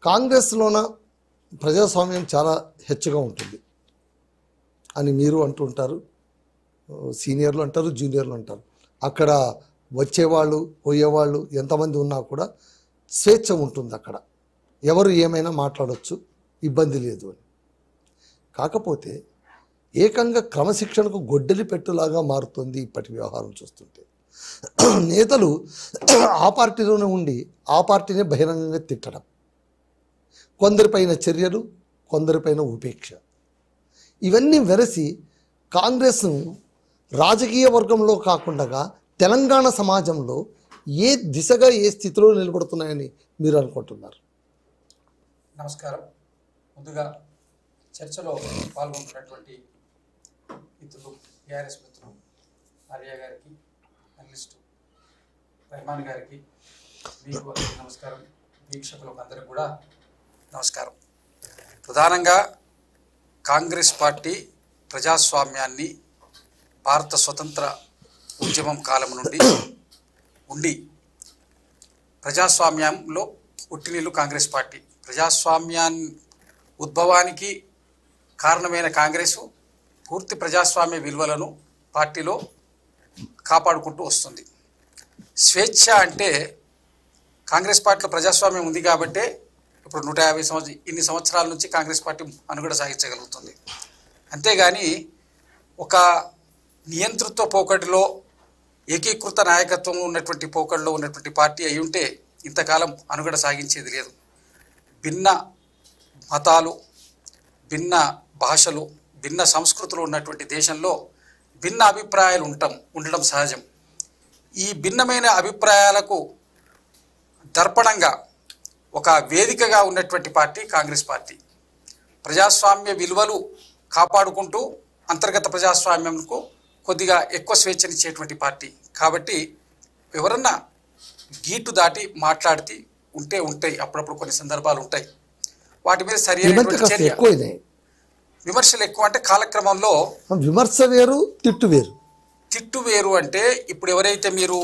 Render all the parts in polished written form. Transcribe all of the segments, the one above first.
కాంగ్రెస్లోన ప్రజాస్వామ్యం చాలా హెచ్చుగా ఉంటుంది అని మీరు అంటుంటారు, సీనియర్లు అంటారు, జూనియర్లు అంటారు. అక్కడ వచ్చేవాళ్ళు పోయేవాళ్ళు ఎంతమంది ఉన్నా కూడా స్వేచ్ఛ ఉంటుంది. అక్కడ ఎవరు ఏమైనా మాట్లాడవచ్చు, ఇబ్బంది లేదు అని. కాకపోతే ఏకంగా క్రమశిక్షణకు గొడ్డలి పెట్టులాగా మారుతుంది ఇప్పటి వ్యవహారం చూస్తుంటే. నేతలు ఆ పార్టీలోనే ఉండి ఆ పార్టీనే బహిరంగంగా తిట్టడం, కొందరిపైన చర్యలు, కొందరిపైన ఉపేక్ష, ఇవన్నీ వెరసి కాంగ్రెస్ను రాజకీయ వర్గంలో కాకుండా తెలంగాణ సమాజంలో ఏ దిశగా ఏ స్థితిలో నిలబడుతున్నాయని మీరు అనుకుంటున్నారు? నమస్కారం. ముందుగా చర్చలో పాల్గొంటున్నటువంటి మిత్రులు టీఆర్ఎస్ మిత్రులు ఆర్య గారికి, అనలిస్టు రెహమాన్ గారికి, మీకు నమస్కారం. వీక్షకులకు అందరికీ కూడా నమస్కారం. ప్రధానంగా కాంగ్రెస్ పార్టీ ప్రజాస్వామ్యాన్ని భారత స్వతంత్ర ఉద్యమం కాలం నుండి ఉండి ప్రజాస్వామ్యంలో పుట్టినిల్లు కాంగ్రెస్ పార్టీ. ప్రజాస్వామ్యాన్ని ఉద్భవానికి కారణమైన కాంగ్రెస్ పూర్తి ప్రజాస్వామ్య విలువలను పార్టీలో కాపాడుకుంటూ వస్తుంది. స్వేచ్ఛ అంటే కాంగ్రెస్ పార్టీలో ప్రజాస్వామ్యం ఉంది కాబట్టే ఇప్పుడు 150 ఇన్ని సంవత్సరాల నుంచి కాంగ్రెస్ పార్టీ మనుగడ సాగించగలుగుతుంది. అంతేగాని ఒక నియంతృత్వ పోకడిలో ఏకీకృత నాయకత్వం ఉన్నటువంటి పోకడిలో ఉన్నటువంటి పార్టీ అయి ఉంటే ఇంతకాలం అనుగడ సాగించేది లేదు. భిన్న మతాలు, భిన్న భాషలు, భిన్న సంస్కృతులు ఉన్నటువంటి దేశంలో భిన్న అభిప్రాయాలు ఉండడం సహజం. ఈ భిన్నమైన అభిప్రాయాలకు దర్పణంగా ఒక వేదికగా ఉన్నటువంటి పార్టీ కాంగ్రెస్ పార్టీ. ప్రజాస్వామ్య విలువలు కాపాడుకుంటూ అంతర్గత ప్రజాస్వామ్యంకు కొద్దిగా ఎక్కువ స్వేచ్ఛనిచ్చేటువంటి పార్టీ కాబట్టి ఎవరన్నా గీటు దాటి మాట్లాడితే ఉంటాయి, అప్పుడప్పుడు కొన్ని సందర్భాలు ఉంటాయి. వాటి మీద సరైనటువంటి చర్య. విమర్శలు ఎక్కువ అంటే కాలక్రమంలో విమర్శ వేరు, తిట్టు వేరు. తిట్టు వేరు అంటే ఇప్పుడు ఎవరైతే మీరు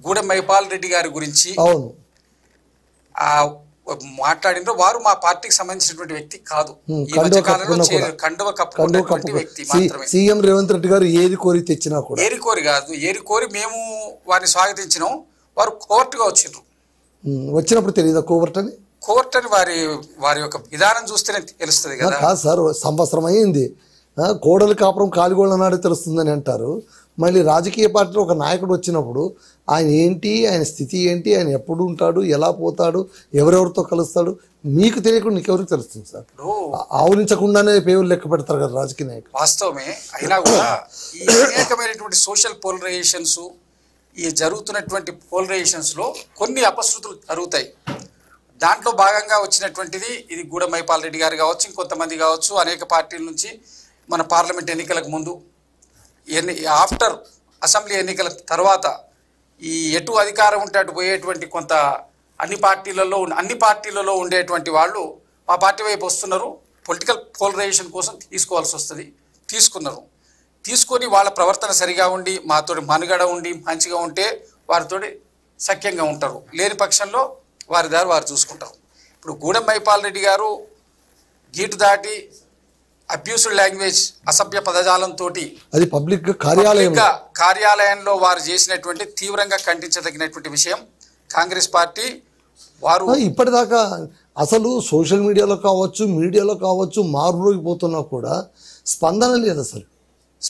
గూడెం మైపాల్ రెడ్డి గారి గురించి అవును మాట్లాడినో వారు మా పార్టీకి సంబంధించినటువంటి వ్యక్తి కాదు. ఈ మధ్య కాలంలో కండువ కప్పుకున్నటువంటి వ్యక్తి మాత్రమే. సీఎం రేవంత్ రెడ్డి గారు ఏది కోరి తెచ్చినా కూడా ఏరి కోరి కాదు, ఏరి కోరి మేము వారిని స్వాగతించినాం. వారు కోవర్ట్గా వచ్చిండ్రు. వచ్చినప్పుడు తెలియదా కోవర్ట్ అని? కోవర్ట్ అని వారి యొక్క విధానం చూస్తేనే తెలుస్తుంది కదా. కాదు సార్, సంవత్సరం అయింది. కోడలు కాపురం కాలిగోళ్ళ నాడే తెలుస్తుందని అంటారు. మళ్ళీ రాజకీయ పార్టీలో ఒక నాయకుడు వచ్చినప్పుడు ఆయన ఏంటి, ఆయన స్థితి ఏంటి, ఆయన ఎప్పుడు ఉంటాడు, ఎలా పోతాడు, ఎవరెవరితో కలుస్తాడు, మీకు తెలియకుండా నీకెవరికి తెలుస్తుంది సార్? ఆవులించకుండానే పేర్లు లెక్క పెడతారు కదా రాజకీయ నాయకులు. వాస్తవమే. అయినా కూడా ఈ అనేకమైనటువంటి సోషల్ పోలరైజేషన్స్, ఈ జరుగుతున్నటువంటి పోలరైజేషన్స్లో కొన్ని అపశృతులు జరుగుతాయి. దాంట్లో భాగంగా వచ్చినటువంటిది ఇది గూడెం మైపాల్ రెడ్డి గారు కావచ్చు, ఇంకొంతమంది కావచ్చు, అనేక పార్టీల నుంచి మన పార్లమెంట్ ఎన్నికలకు ముందు, ఆఫ్టర్ అసెంబ్లీ ఎన్నికల తర్వాత ఈ ఎటు అధికారం ఉంటే అటు పోయేటువంటి కొంత అన్ని పార్టీలలో ఉండేటువంటి వాళ్ళు మా పార్టీ వైపు వస్తున్నారు, పొలిటికల్ పోలరైజేషన్ కోసం తీసుకోవాల్సి వస్తుంది. తీసుకొని వాళ్ళ ప్రవర్తన సరిగా ఉండి మాతోటి మనుగడ ఉండి మంచిగా ఉంటే వారితోటి సఖ్యంగా ఉంటారు. లేని పక్షంలో వారి దారి వారు చూసుకుంటారు. ఇప్పుడు గూడెం మైపాల్ రెడ్డి గారు గీటు దాటి అబ్యూస్డ్ లాంగ్వేజ్, అసభ్య పదజాలంతో అది పబ్లిక్ కార్యాలయంలో వారు చేసినటువంటి తీవ్రంగా ఖండించదగినటువంటి విషయం. కాంగ్రెస్ పార్టీ వారు ఇప్పటిదాకా అసలు సోషల్ మీడియాలో కావచ్చు మారుమోగిపోతున్నా కూడా స్పందన లేదు. అసలు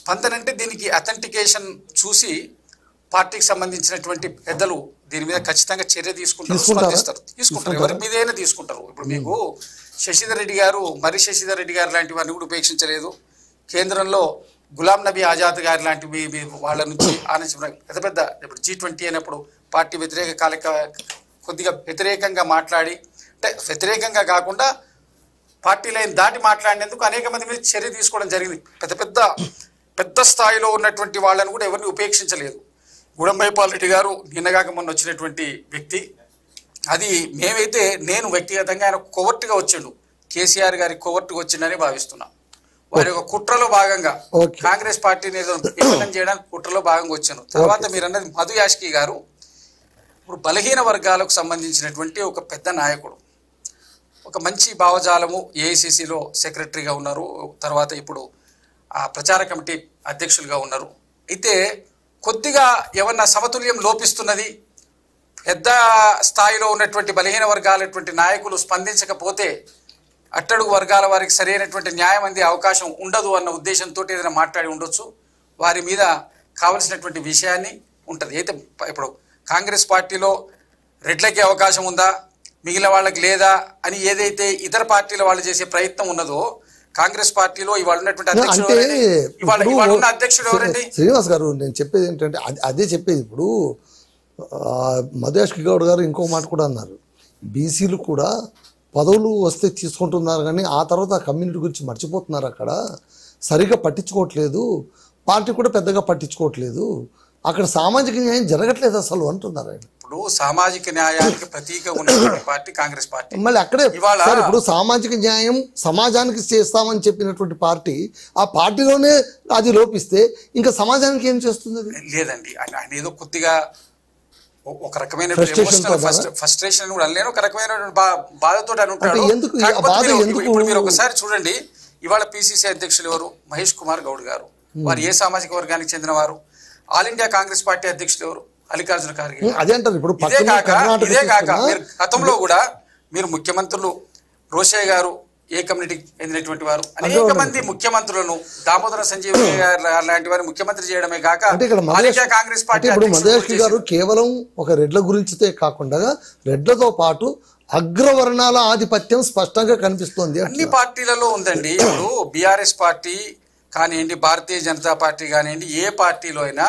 స్పందన అంటే దీనికి అథెంటికేషన్ చూసి పార్టీకి సంబంధించినటువంటి పెద్దలు దీని మీద ఖచ్చితంగా చర్య తీసుకుంటారు. ఎవరి మీదైనా తీసుకుంటారు. ఇప్పుడు మీకు శశిధర్ రెడ్డి గారు లాంటి వారిని కూడా ఉపేక్షించలేదు. కేంద్రంలో గులాం నబీ ఆజాద్ గారి లాంటి వాళ్ళ నుంచి పెద్ద ఇప్పుడు G20 అయినప్పుడు పార్టీ కొద్దిగా వ్యతిరేకంగా మాట్లాడి, అంటే వ్యతిరేకంగా కాకుండా పార్టీ లైన్ దాటి మాట్లాడినందుకు అనేక మంది మీద చర్య తీసుకోవడం జరిగింది. పెద్ద స్థాయిలో ఉన్నటువంటి వాళ్ళని కూడా ఎవరిని ఉపేక్షించలేదు. గూడెం మైపాల్ రెడ్డి గారు నిన్నగాక మొన్న వచ్చినటువంటి వ్యక్తి. అది నేను వ్యక్తిగతంగా ఆయన కోవర్ట్గా వచ్చిండు, కేసీఆర్ గారి కోవర్ట్గా వచ్చిండని భావిస్తున్నా. వారి యొక్క కుట్రలో భాగంగా కాంగ్రెస్ పార్టీని విఫలం చేయడానికి కుట్రలో భాగంగా వచ్చాను. తర్వాత మీరు అన్నది మధు యాష్కి గారు ఇప్పుడు బలహీన వర్గాలకు సంబంధించినటువంటి ఒక పెద్ద నాయకుడు. ఒక మంచి భావజాలము, ఏఐసిసిలో సెక్రటరీగా ఉన్నారు, తర్వాత ఇప్పుడు ఆ ప్రచార కమిటీ అధ్యక్షులుగా ఉన్నారు. అయితే కొద్దిగా ఏమన్నా సమతుల్యం లోపిస్తున్నది, పెద్ద స్థాయిలో ఉన్నటువంటి బలహీన వర్గాలటువంటి నాయకులు స్పందించకపోతే అట్టడుగు వర్గాల వారికి సరైనటువంటి న్యాయం అందే అవకాశం ఉండదు అన్న ఉద్దేశంతో ఏదైనా మాట్లాడి ఉండొచ్చు. వారి మీద కావలసినటువంటి విషయాన్ని ఉంటుంది. అయితే ఇప్పుడు కాంగ్రెస్ పార్టీలో రెడ్లకి అవకాశం ఉందా, మిగిలిన వాళ్ళకి లేదా అని ఏదైతే ఇతర పార్టీల వాళ్ళు చేసే ప్రయత్నం ఉన్నదో, కాంగ్రెస్ పార్టీలో ఇవాళ ఉన్నటువంటి అధ్యక్షుడు ఇవాళ ఉన్న అధ్యక్షుడు ఎవరండి? శ్రీనివాస్ గారు, నేను చెప్పేది ఏంటంటే అదే చెప్పేది. ఇప్పుడు మధుయాష్కి గౌడ్ గారు ఇంకో మాట కూడా అన్నారు, బీసీలు కూడా పదవులు వస్తే తీసుకుంటున్నారు కానీ ఆ తర్వాత ఆ కమ్యూనిటీ గురించి మర్చిపోతున్నారు, అక్కడ సరిగా పట్టించుకోవట్లేదు, పార్టీ కూడా పెద్దగా పట్టించుకోవట్లేదు, అక్కడ సామాజిక న్యాయం జరగట్లేదు అసలు అంటున్నారు ఆయన. ఇప్పుడు సామాజిక న్యాయానికి ప్రతీక ఉన్నటువంటి పార్టీ కాంగ్రెస్ పార్టీ. మళ్ళీ అక్కడే ఇప్పుడు సామాజిక న్యాయం సమాజానికి చేస్తామని చెప్పినటువంటి పార్టీ, ఆ పార్టీలోనే అది లోపిస్తే ఇంకా సమాజానికి ఏం చేస్తుంది? లేదండి, ఆయన ఏదో కొద్దిగా ఒక రకమైన ఫ్రస్ట్రేషన్ కూడా అనలేను, ఒక రకమైన బాధతో అని ఉంటాడు. ఇప్పుడు మీరు ఒకసారి చూడండి, ఇవాళ పిసిసి అధ్యక్షులు ఎవరు? మహేష్ కుమార్ గౌడ్ గారు. వారు ఏ సామాజిక వర్గానికి చెందిన వారు? ఆల్ ఇండియా కాంగ్రెస్ పార్టీ అధ్యక్షులు ఎవరు? మల్లికార్జున ఖార్గే. ఇదే కాక మీరు గతంలో కూడా మీరు ముఖ్యమంత్రులు రోషయ్య గారు ఏ కమ్యూనిటీకి చెందినటువంటి వారు, అనేక మంది ముఖ్యమంత్రులను, దామోదర సంజీవ్ లాంటి వారిని ముఖ్యమంత్రి చేయడమే కాక కాంగ్రెస్ పార్టీ మధుయాష్కి గారు కేవలం ఒక రెడ్ల గురించితే కాకుండా రెడ్లతో పాటు అగ్రవర్ణాల ఆధిపత్యం స్పష్టంగా కనిపిస్తోంది. అన్ని పార్టీలలో ఉందండి. ఇప్పుడు బీఆర్ఎస్ పార్టీ కానివ్వండి, భారతీయ జనతా పార్టీ కానివ్వండి, ఏ పార్టీలో అయినా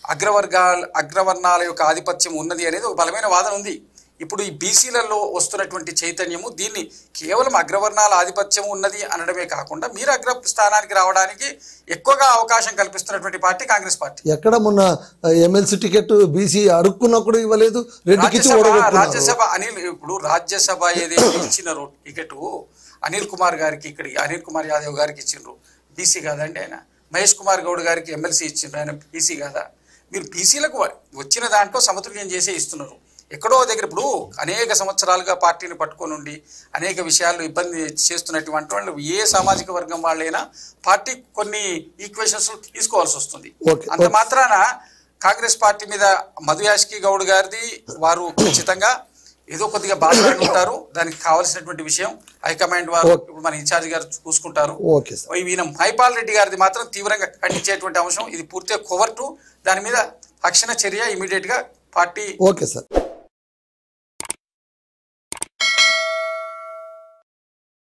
అగ్రవర్ణాల యొక్క ఆధిపత్యం ఉన్నది అనేది ఒక బలమైన వాదన ఉంది. ఇప్పుడు ఈ బీసీలలో వస్తున్నటువంటి చైతన్యము దీన్ని కేవలం అగ్రవర్ణాల ఆధిపత్యం ఉన్నది అనడమే కాకుండా మీరు అగ్ర స్థానానికి రావడానికి ఎక్కువగా అవకాశం కల్పిస్తున్నటువంటి పార్టీ కాంగ్రెస్ పార్టీ. ఎక్కడ మొన్న ఎమ్మెల్సీ టికెట్ బీసీ అడుక్కున్నప్పుడు ఇవ్వలేదు, రాజ్యసభ ఇప్పుడు రాజ్యసభ ఏదైతే ఇచ్చినారో టికెట్ అనిల్ కుమార్ గారికి, ఇక్కడికి అనిల్ కుమార్ యాదవ్ గారికి ఇచ్చిండ్రు, బీసీ కాదండి ఆయన. మహేష్ కుమార్ గౌడ్ గారికి ఎమ్మెల్సీ ఇచ్చిండ్రు, ఆయన బీసీ కాదా? మీరు బీసీలకు వచ్చిన దాంట్లో సమతుల్యం చేసే ఇస్తున్నారు. ఎక్కడో దగ్గర ఇప్పుడు అనేక సంవత్సరాలుగా పార్టీని పట్టుకొని ఉండి అనేక విషయాల్లో ఇబ్బంది చేస్తున్నటువంటి వాళ్ళు ఏ సామాజిక వర్గం వాళ్ళైనా పార్టీ కొన్ని ఈక్వేషన్స్ తీసుకోవాల్సి వస్తుంది. అంత మాత్రాన కాంగ్రెస్ పార్టీ మీద మధుయాష్కి గౌడ్ గారిది వారు ఖచ్చితంగా ఏదో కొద్దిగా బాధగా ఉంటారు. దానికి కావాల్సినటువంటి విషయం హైకమాండ్ వారు, ఇప్పుడు మన ఇన్ఛార్జ్ గారు చూసుకుంటారు. ఈయన మైపాల్ రెడ్డి గారిది మాత్రం తీవ్రంగా ఖండించేటువంటి అంశం. ఇది పూర్తిగా కోవర్టు, దాని మీద తక్షణ చర్య ఇమీడియట్ గా పార్టీ. Okay sir.